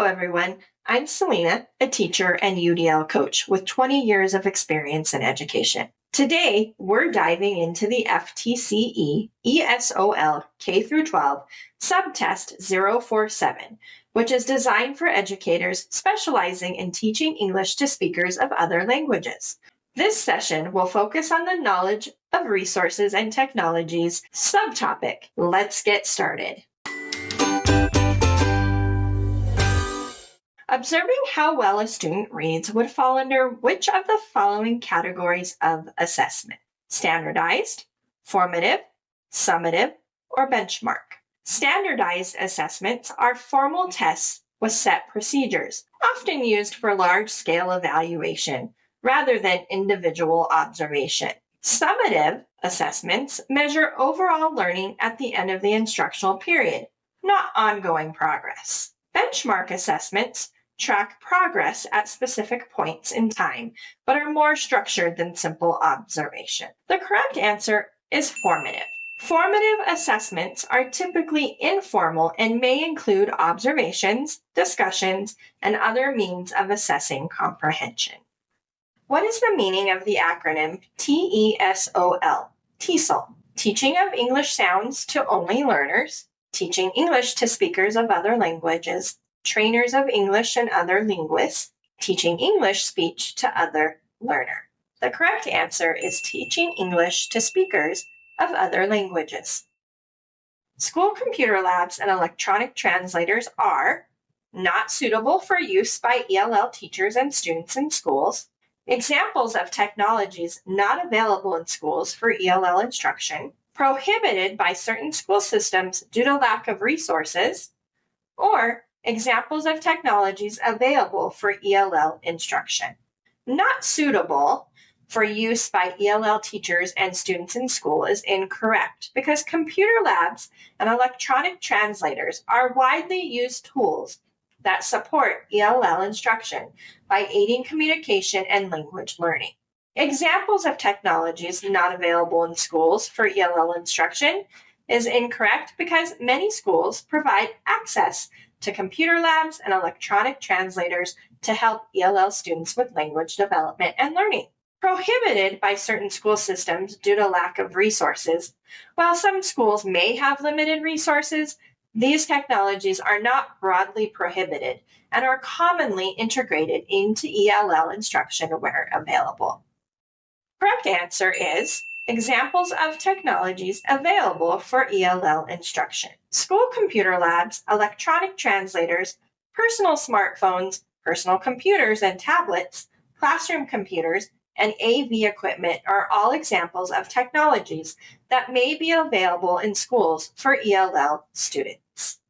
everyone. I'm Selena, a teacher and UDL coach with 20 years of experience in education. Today, we're diving into the FTCE ESOL K-12 subtest 047, which is designed for educators specializing in teaching English to speakers of other languages. This session will focus on the knowledge of resources and technologies subtopic. Let's get started. Observing how well a student reads would fall under which of the following categories of assessment? Standardized, formative, summative, or benchmark. Standardized assessments are formal tests with set procedures, often used for large-scale evaluation rather than individual observation. Summative assessments measure overall learning at the end of the instructional period, not ongoing progress. Benchmark assessments track progress at specific points in time, but are more structured than simple observation. The correct answer is formative. Formative assessments are typically informal and may include observations, discussions, and other means of assessing comprehension. What is the meaning of the acronym TESOL? TESOL. Teaching of English sounds to only learners, teaching English to speakers of other languages, trainers of English and other linguists, teaching English speech to other learner. The correct answer is teaching English to speakers of other languages. School computer labs and electronic translators are not suitable for use by ELL teachers and students in schools, examples of technologies not available in schools for ELL instruction, prohibited by certain school systems due to lack of resources, or examples of technologies available for ELL instruction. Not suitable for use by ELL teachers and students in school is incorrect because computer labs and electronic translators are widely used tools that support ELL instruction by aiding communication and language learning. Examples of technologies not available in schools for ELL instruction is incorrect because many schools provide access to computer labs and electronic translators to help ELL students with language development and learning. Prohibited by certain school systems due to lack of resources. While some schools may have limited resources, these technologies are not broadly prohibited and are commonly integrated into ELL instruction where available. Correct answer is examples of technologies available for ELL instruction. School computer labs, electronic translators, personal smartphones, personal computers and tablets, classroom computers, and AV equipment are all examples of technologies that may be available in schools for ELL students.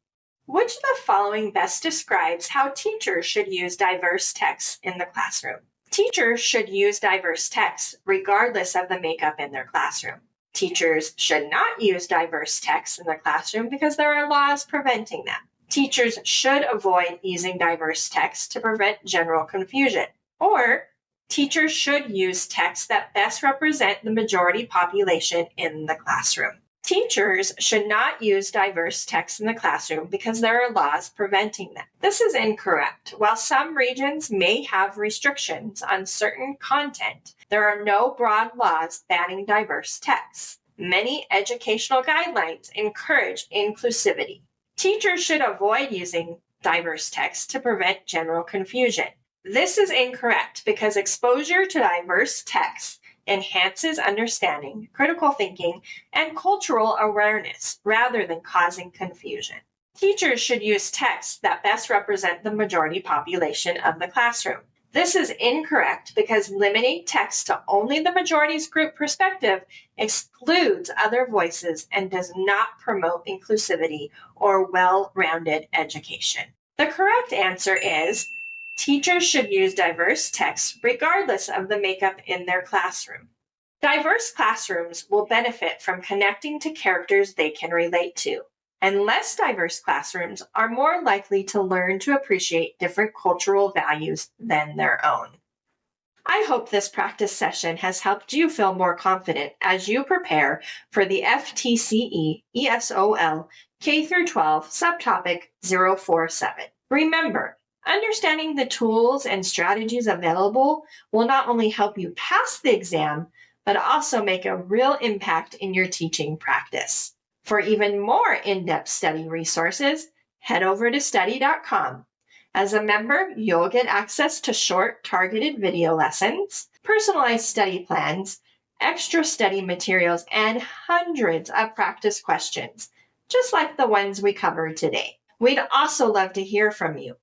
Which of the following best describes how teachers should use diverse texts in the classroom? Teachers should use diverse texts regardless of the makeup in their classroom. Teachers should not use diverse texts in the classroom because there are laws preventing them. Teachers should avoid using diverse texts to prevent general confusion. Or, teachers should use texts that best represent the majority population in the classroom. Teachers should not use diverse texts in the classroom because there are laws preventing them. This is incorrect. While some regions may have restrictions on certain content, there are no broad laws banning diverse texts. Many educational guidelines encourage inclusivity. Teachers should avoid using diverse texts to prevent general confusion. This is incorrect because exposure to diverse texts enhances understanding, critical thinking, and cultural awareness rather than causing confusion. Teachers should use texts that best represent the majority population of the classroom. This is incorrect because limiting text to only the majority's group perspective excludes other voices and does not promote inclusivity or well-rounded education. The correct answer is teachers should use diverse texts regardless of the makeup in their classroom. Diverse classrooms will benefit from connecting to characters they can relate to, and less diverse classrooms are more likely to learn to appreciate different cultural values than their own. I hope this practice session has helped you feel more confident as you prepare for the FTCE ESOL K-12 subtopic 047. Remember, Understanding the tools and strategies available will not only help you pass the exam, but also make a real impact in your teaching practice. For even more in-depth study resources, head over to study.com. As a member, you'll get access to short, targeted video lessons, personalized study plans, extra study materials, and hundreds of practice questions, just like the ones we covered today. We'd also love to hear from you.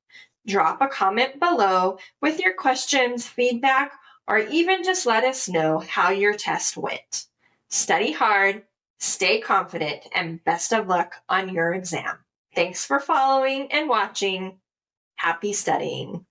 Drop a comment below with your questions, feedback, or even just let us know how your test went. Study hard, stay confident, and best of luck on your exam. Thanks for following and watching. Happy studying.